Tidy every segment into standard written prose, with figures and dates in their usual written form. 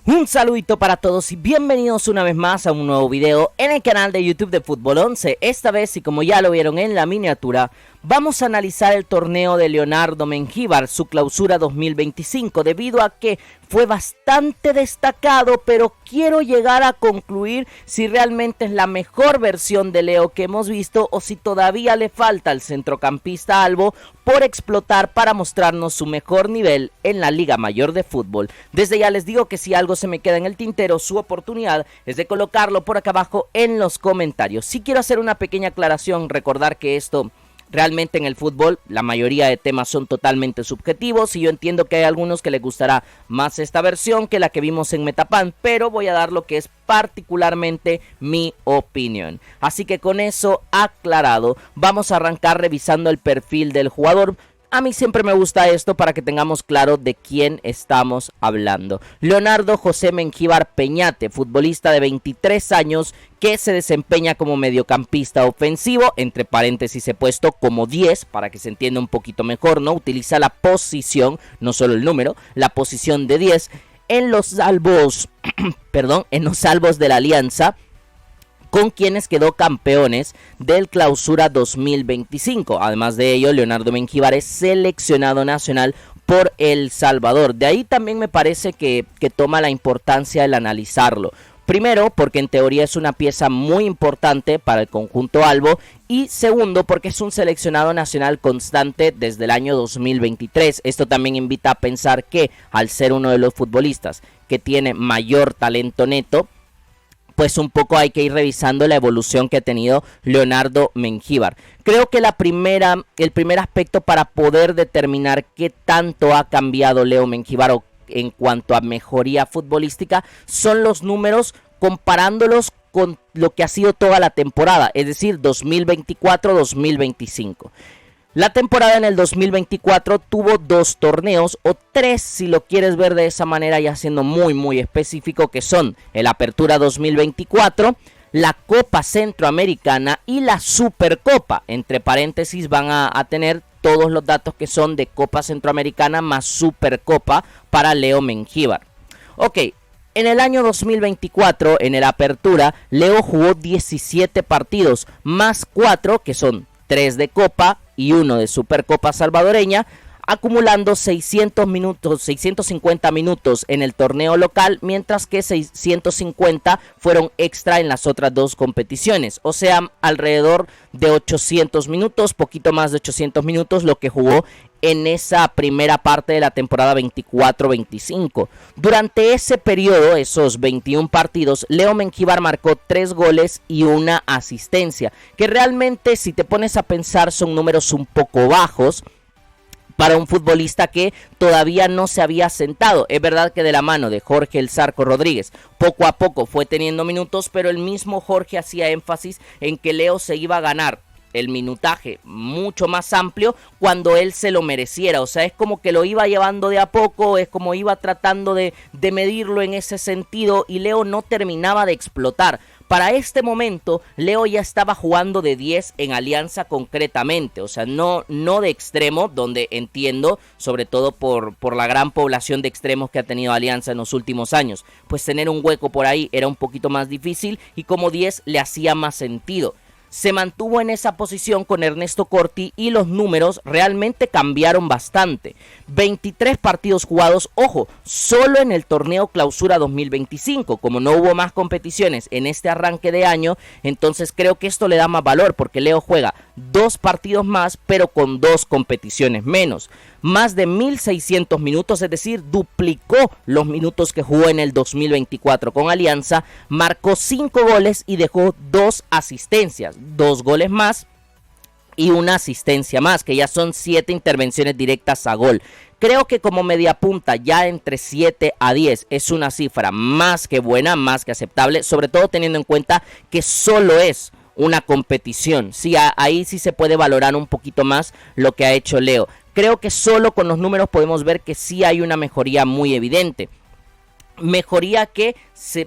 Un saludito para todos y bienvenidos una vez más a un nuevo video en el canal de YouTube de Fútbol 11. Esta vez, y como ya lo vieron en la miniatura, vamos a analizar el torneo de Leonardo Mengíbar, su clausura 2025, debido a que fue bastante destacado, pero quiero llegar a concluir si realmente es la mejor versión de Leo que hemos visto o si todavía le falta al centrocampista albo por explotar para mostrarnos su mejor nivel en la Liga Mayor de Fútbol. Desde ya les digo que si algo se me queda en el tintero, su oportunidad es de colocarlo por acá abajo en los comentarios. Sí quiero hacer una pequeña aclaración, recordar que esto realmente en el fútbol la mayoría de temas son totalmente subjetivos y yo entiendo que hay algunos que les gustará más esta versión que la que vimos en Metapan, pero voy a dar lo que es particularmente mi opinión. Así que con eso aclarado, vamos a arrancar revisando el perfil del jugador. A mí siempre me gusta esto para que tengamos claro de quién estamos hablando. Leonardo José Mengíbar Peñate, futbolista de 23 años que se desempeña como mediocampista ofensivo, entre paréntesis he puesto como 10 para que se entienda un poquito mejor, ¿no? Utiliza la posición, no solo el número, la posición de 10 en los salvos, en los salvos de la Alianza, con quienes quedó campeones del Clausura 2025. Además de ello, Leonardo Mengíbar es seleccionado nacional por El Salvador. De ahí también me parece que toma la importancia el analizarlo. Primero, porque en teoría es una pieza muy importante para el conjunto albo. Y segundo, porque es un seleccionado nacional constante desde el año 2023. Esto también invita a pensar que al ser uno de los futbolistas que tiene mayor talento neto, pues un poco hay que ir revisando la evolución que ha tenido Leonardo Mengíbar. Creo que el primer aspecto para poder determinar qué tanto ha cambiado Leo Mengíbar en cuanto a mejoría futbolística son los números comparándolos con lo que ha sido toda la temporada, es decir, 2024-2025. La temporada en el 2024 tuvo 2 torneos, o 3 si lo quieres ver de esa manera, ya siendo muy específico, que son el Apertura 2024, la Copa Centroamericana y la Supercopa. Entre paréntesis van a tener todos los datos que son de Copa Centroamericana más Supercopa para Leo Mengíbar. Ok. En el año 2024, en el Apertura, Leo jugó 17 partidos, más 4 que son 3 de Copa y 1 de Supercopa salvadoreña, acumulando 650 minutos en el torneo local, mientras que 650 fueron extra en las otras 2 competiciones, o sea, alrededor de 800 minutos, poquito más de 800 minutos lo que jugó en esa primera parte de la temporada 24-25. Durante ese periodo, esos 21 partidos, Leo Mengíbar marcó 3 goles y 1 asistencia, que realmente si te pones a pensar son números un poco bajos para un futbolista que todavía no se había sentado. Es verdad que de la mano de Jorge El Zarco Rodríguez poco a poco fue teniendo minutos, pero el mismo Jorge hacía énfasis en que Leo se iba a ganar el minutaje mucho más amplio cuando él se lo mereciera. O sea, es como que lo iba llevando de a poco, es como iba tratando de medirlo en ese sentido, y Leo no terminaba de explotar. Para este momento, Leo ya estaba jugando de 10 en Alianza concretamente, o sea, no de extremo, donde entiendo, sobre todo por la gran población de extremos que ha tenido Alianza en los últimos años, pues tener un hueco por ahí era un poquito más difícil y como 10 le hacía más sentido. Se mantuvo en esa posición con Ernesto Corti y los números realmente cambiaron bastante. 23 partidos jugados, ojo, solo en el torneo Clausura 2025. Como no hubo más competiciones en este arranque de año, entonces creo que esto le da más valor porque Leo juega 2 partidos más, pero con 2 competiciones menos. Más de 1600 minutos, es decir, duplicó los minutos que jugó en el 2024 con Alianza, marcó 5 goles y dejó 2 asistencias, 2 goles más y 1 asistencia más, que ya son 7 intervenciones directas a gol. Creo que como media punta ya entre 7 a 10 es una cifra más que buena, más que aceptable, sobre todo teniendo en cuenta que solo es una competición. Sí, ahí sí se puede valorar un poquito más lo que ha hecho Leo. Creo que solo con los números podemos ver que sí hay una mejoría muy evidente. mejoría que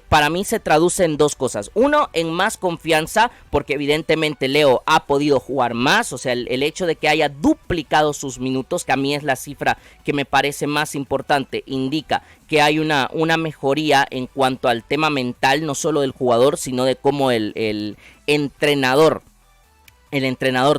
para mí se traduce en dos cosas. Uno, en más confianza, porque evidentemente Leo ha podido jugar más, o sea, el hecho de que haya duplicado sus minutos, que a mí es la cifra que me parece más importante, indica que hay una mejoría en cuanto al tema mental, no solo del jugador, sino de cómo el entrenador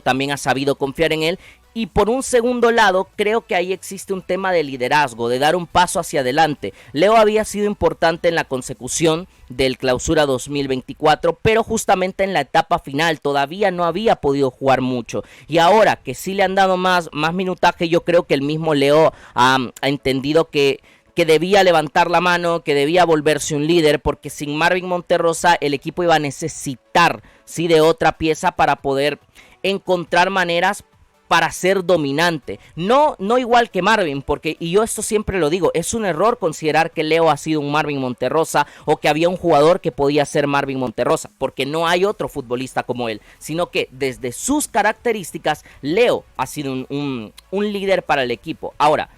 también ha sabido confiar en él. Y por un segundo lado, creo que ahí existe un tema de liderazgo, de dar un paso hacia adelante. Leo había sido importante en la consecución del Clausura 2024, pero justamente en la etapa final todavía no había podido jugar mucho. Y ahora que sí le han dado más minutaje, yo creo que el mismo Leo ha entendido que debía levantar la mano, que debía volverse un líder, porque sin Marvin Monterrosa el equipo iba a necesitar, sí, de otra pieza para poder encontrar maneras para ser dominante, no igual que Marvin, porque, y yo esto siempre lo digo, es un error considerar que Leo ha sido un Marvin Monterrosa o que había un jugador que podía ser Marvin Monterrosa, porque no hay otro futbolista como él, sino que desde sus características, Leo ha sido un líder para el equipo. Ahora,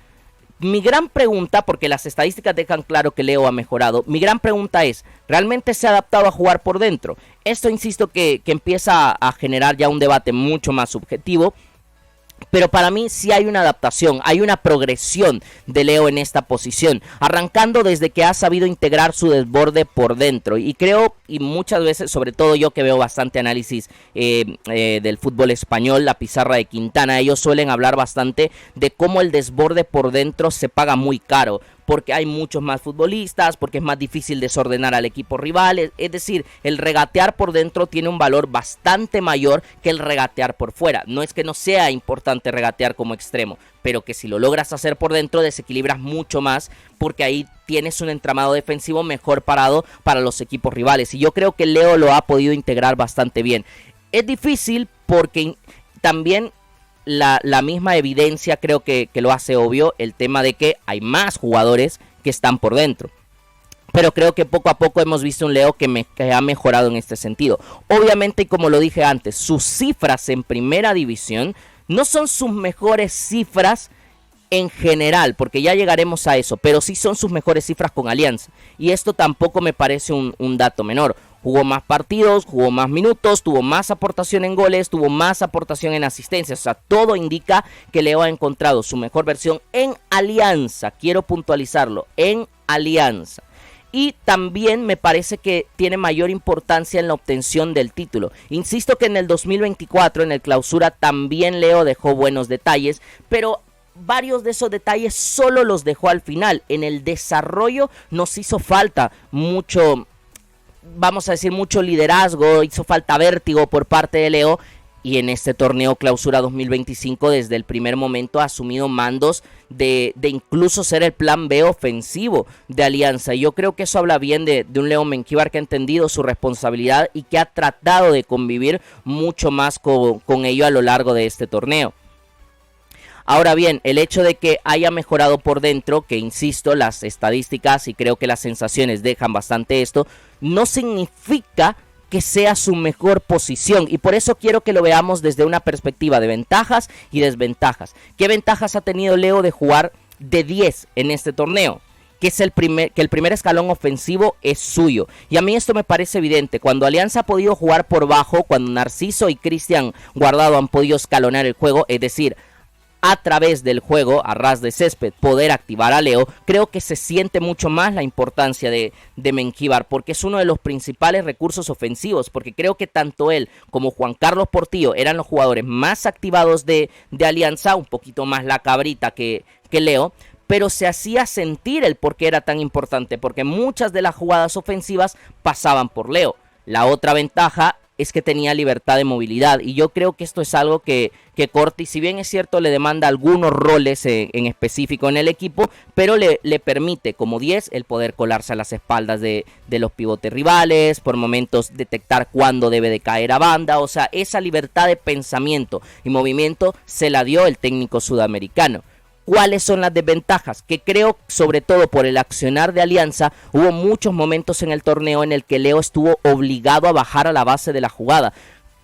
mi gran pregunta, porque las estadísticas dejan claro que Leo ha mejorado, mi gran pregunta es, ¿realmente se ha adaptado a jugar por dentro? Esto insisto que empieza a generar ya un debate mucho más subjetivo, pero para mí sí hay una adaptación, hay una progresión de Leo en esta posición, arrancando desde que ha sabido integrar su desborde por dentro. Y creo, y muchas veces, sobre todo yo que veo bastante análisis del fútbol español, la pizarra de Quintana, ellos suelen hablar bastante de cómo el desborde por dentro se paga muy caro, porque hay muchos más futbolistas, porque es más difícil desordenar al equipo rival, es decir, el regatear por dentro tiene un valor bastante mayor que el regatear por fuera. No es que no sea importante regatear como extremo, pero que si lo logras hacer por dentro desequilibras mucho más, porque ahí tienes un entramado defensivo mejor parado para los equipos rivales, y yo creo que Leo lo ha podido integrar bastante bien. Es difícil porque también la misma evidencia creo que lo hace obvio, el tema de que hay más jugadores que están por dentro. Pero creo que poco a poco hemos visto un Leo que ha mejorado en este sentido. Obviamente, y como lo dije antes, sus cifras en primera división no son sus mejores cifras en general, porque ya llegaremos a eso, pero sí son sus mejores cifras con Alianza. Y esto tampoco me parece un dato menor. Jugó más partidos, jugó más minutos, tuvo más aportación en goles, tuvo más aportación en asistencias. O sea, todo indica que Leo ha encontrado su mejor versión en Alianza. Quiero puntualizarlo, en Alianza. Y también me parece que tiene mayor importancia en la obtención del título. Insisto que en el 2024, en el Clausura, también Leo dejó buenos detalles, pero varios de esos detalles solo los dejó al final. En el desarrollo nos hizo falta mucho, vamos a decir, mucho liderazgo, hizo falta vértigo por parte de Leo, y en este torneo Clausura 2025 desde el primer momento ha asumido mandos de incluso ser el plan B ofensivo de Alianza. Y yo creo que eso habla bien de un Leo Mengíbar que ha entendido su responsabilidad y que ha tratado de convivir mucho más con ello a lo largo de este torneo. Ahora bien, el hecho de que haya mejorado por dentro, que insisto, las estadísticas y creo que las sensaciones dejan bastante esto, no significa que sea su mejor posición, y por eso quiero que lo veamos desde una perspectiva de ventajas y desventajas. ¿Qué ventajas ha tenido Leo de jugar de 10 en este torneo? Que es que el primer escalón ofensivo es suyo, y a mí esto me parece evidente. Cuando Alianza ha podido jugar por bajo, cuando Narciso y Cristian Guardado han podido escalonar el juego, es decir, a través del juego, a ras de césped, poder activar a Leo, creo que se siente mucho más la importancia de Mengíbar, porque es uno de los principales recursos ofensivos, porque creo que tanto él como Juan Carlos Portillo eran los jugadores más activados de Alianza, un poquito más la cabrita que Leo, pero se hacía sentir el por qué era tan importante, porque muchas de las jugadas ofensivas pasaban por Leo. La otra ventaja es que tenía libertad de movilidad, y yo creo que esto es algo que Corti, si bien es cierto, le demanda algunos roles en específico en el equipo, pero le permite como 10 el poder colarse a las espaldas de los pivotes rivales, por momentos detectar cuándo debe de caer a banda. O sea, esa libertad de pensamiento y movimiento se la dio el técnico sudamericano. ¿Cuáles son las desventajas? Que creo, sobre todo por el accionar de Alianza, hubo muchos momentos en el torneo en el que Leo estuvo obligado a bajar a la base de la jugada.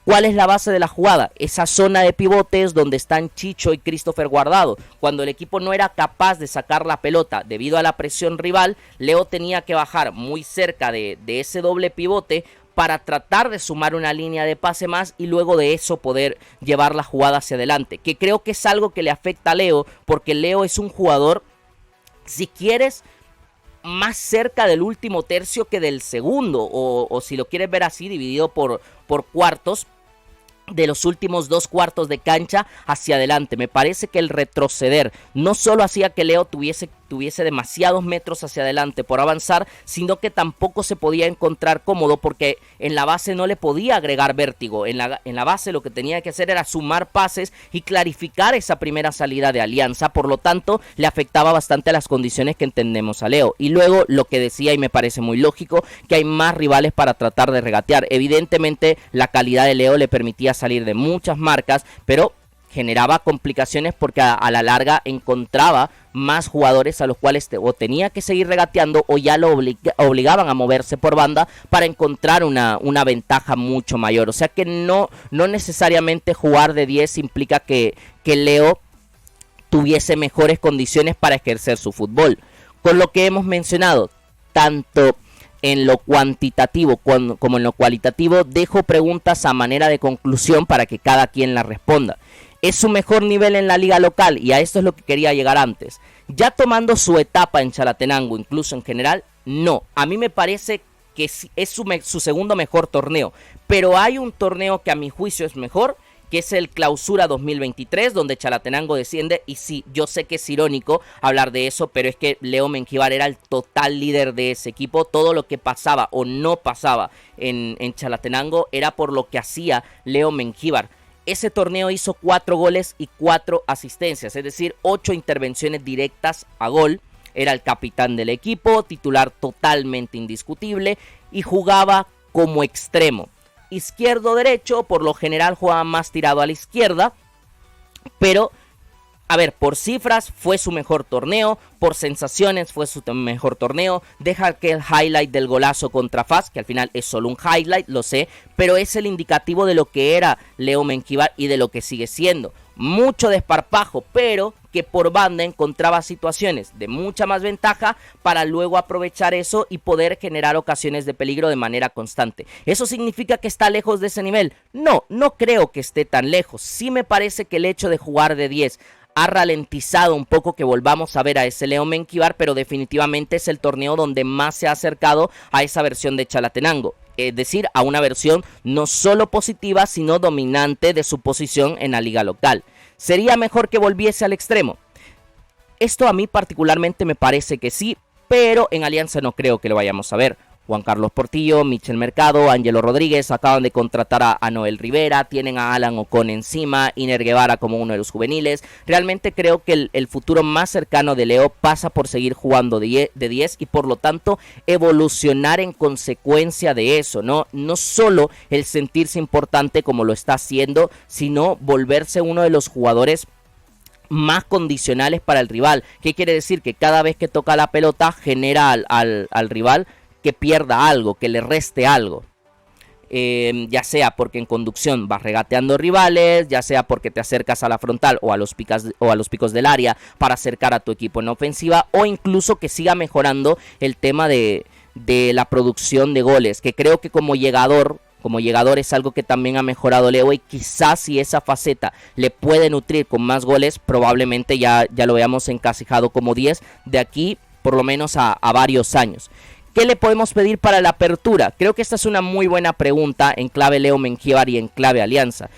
¿Cuál es la base de la jugada? Esa zona de pivotes donde están Chicho y Christopher Guardado. Cuando el equipo no era capaz de sacar la pelota debido a la presión rival, Leo tenía que bajar muy cerca de ese doble pivote para tratar de sumar una línea de pase más y luego de eso poder llevar la jugada hacia adelante. Que creo que es algo que le afecta a Leo, porque Leo es un jugador, si quieres, más cerca del último tercio que del segundo, o si lo quieres ver así, dividido por cuartos, de los últimos 2 cuartos de cancha hacia adelante. Me parece que el retroceder no solo hacía que Leo tuviese demasiados metros hacia adelante por avanzar, sino que tampoco se podía encontrar cómodo porque en la base no le podía agregar vértigo. En la base lo que tenía que hacer era sumar pases y clarificar esa primera salida de Alianza, por lo tanto le afectaba bastante a las condiciones que entendemos a Leo. Y luego lo que decía, y me parece muy lógico, que hay más rivales para tratar de regatear. Evidentemente la calidad de Leo le permitía salir de muchas marcas, pero generaba complicaciones porque a la larga encontraba más jugadores a los cuales o tenía que seguir regateando o ya lo obligaban a moverse por banda para encontrar una ventaja mucho mayor. O sea que no necesariamente jugar de 10 implica que Leo tuviese mejores condiciones para ejercer su fútbol. Con lo que hemos mencionado, tanto en lo cuantitativo como en lo cualitativo, dejo preguntas a manera de conclusión para que cada quien la responda. ¿Es su mejor nivel en la liga local? Y a esto es lo que quería llegar antes. Ya tomando su etapa en Chalatenango, incluso en general, no. A mí me parece que es su segundo mejor torneo. Pero hay un torneo que a mi juicio es mejor, que es el Clausura 2023, donde Chalatenango desciende. Y sí, yo sé que es irónico hablar de eso, pero es que Leo Mengíbar era el total líder de ese equipo. Todo lo que pasaba o no pasaba en Chalatenango era por lo que hacía Leo Mengíbar. Ese torneo hizo 4 goles y 4 asistencias, es decir, 8 intervenciones directas a gol. Era el capitán del equipo, titular totalmente indiscutible y jugaba como extremo. Izquierdo-derecho, por lo general jugaba más tirado a la izquierda, pero a ver, por cifras fue su mejor torneo, por sensaciones fue su mejor torneo. Deja que el highlight del golazo contra FAS, que al final es solo un highlight, lo sé, pero es el indicativo de lo que era Leo Mengíbar y de lo que sigue siendo. Mucho desparpajo, pero que por banda encontraba situaciones de mucha más ventaja para luego aprovechar eso y poder generar ocasiones de peligro de manera constante. ¿Eso significa que está lejos de ese nivel? No creo que esté tan lejos. Sí me parece que el hecho de jugar de 10 ha ralentizado un poco que volvamos a ver a ese Leo Mengíbar, pero definitivamente es el torneo donde más se ha acercado a esa versión de Chalatenango. Es decir, a una versión no solo positiva, sino dominante de su posición en la liga local. ¿Sería mejor que volviese al extremo? Esto a mí particularmente me parece que sí, pero en Alianza no creo que lo vayamos a ver. Juan Carlos Portillo, Michel Mercado, Ángelo Rodríguez, acaban de contratar a Noel Rivera, tienen a Alan Ocon encima, Iner Guevara como uno de los juveniles. Realmente creo que el futuro más cercano de Leo pasa por seguir jugando de 10 y por lo tanto evolucionar en consecuencia de eso, ¿no? No solo el sentirse importante como lo está haciendo, sino volverse uno de los jugadores más condicionales para el rival. ¿Qué quiere decir? Que cada vez que toca la pelota genera al rival que pierda algo, que le reste algo. Ya sea porque en conducción vas regateando rivales, ya sea porque te acercas a la frontal o a los picos del área para acercar a tu equipo en ofensiva, o incluso que siga mejorando el tema de la producción de goles, que creo que como llegador es algo que también ha mejorado Leo, y quizás si esa faceta le puede nutrir con más goles, probablemente ya lo veamos encasijado como 10 de aquí por lo menos a varios años. ¿Qué le podemos pedir para la apertura? Creo que esta es una muy buena pregunta en clave Leo Mengíbar y en clave Alianza.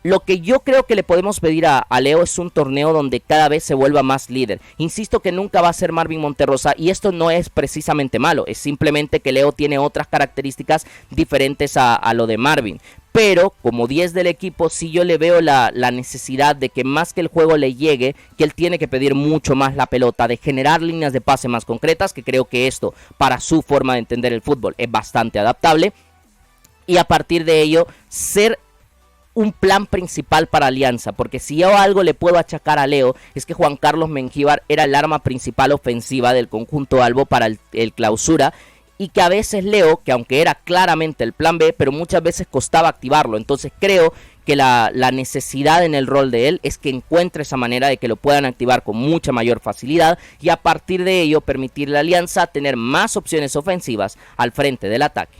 Lo que yo creo que le podemos pedir a Leo es un torneo donde cada vez se vuelva más líder. Insisto que nunca va a ser Marvin Monterrosa, y esto no es precisamente malo, es simplemente que Leo tiene otras características diferentes a lo de Marvin. Pero como 10 del equipo, sí yo le veo la necesidad de que más que el juego le llegue, que él tiene que pedir mucho más la pelota, de generar líneas de pase más concretas, que creo que esto para su forma de entender el fútbol es bastante adaptable. Y a partir de ello, ser un plan principal para Alianza, porque si yo algo le puedo achacar a Leo es que Juan Carlos Mengíbar era el arma principal ofensiva del conjunto albo para el clausura, y que a veces Leo, que aunque era claramente el plan B, pero muchas veces costaba activarlo. Entonces creo que la necesidad en el rol de él es que encuentre esa manera de que lo puedan activar con mucha mayor facilidad y a partir de ello permitirle a Alianza tener más opciones ofensivas al frente del ataque.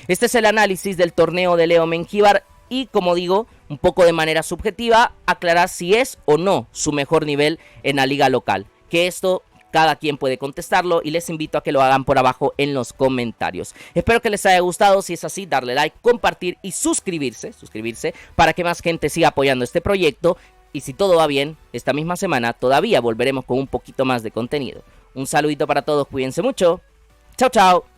Este es el análisis del torneo de Leo Mengíbar y, como digo, un poco de manera subjetiva, aclarar si es o no su mejor nivel en la liga local. Que esto cada quien puede contestarlo y les invito a que lo hagan por abajo en los comentarios. Espero que les haya gustado. Si es así, darle like, compartir y suscribirse para que más gente siga apoyando este proyecto. Y si todo va bien, esta misma semana todavía volveremos con un poquito más de contenido. Un saludito para todos, cuídense mucho. Chao, chao.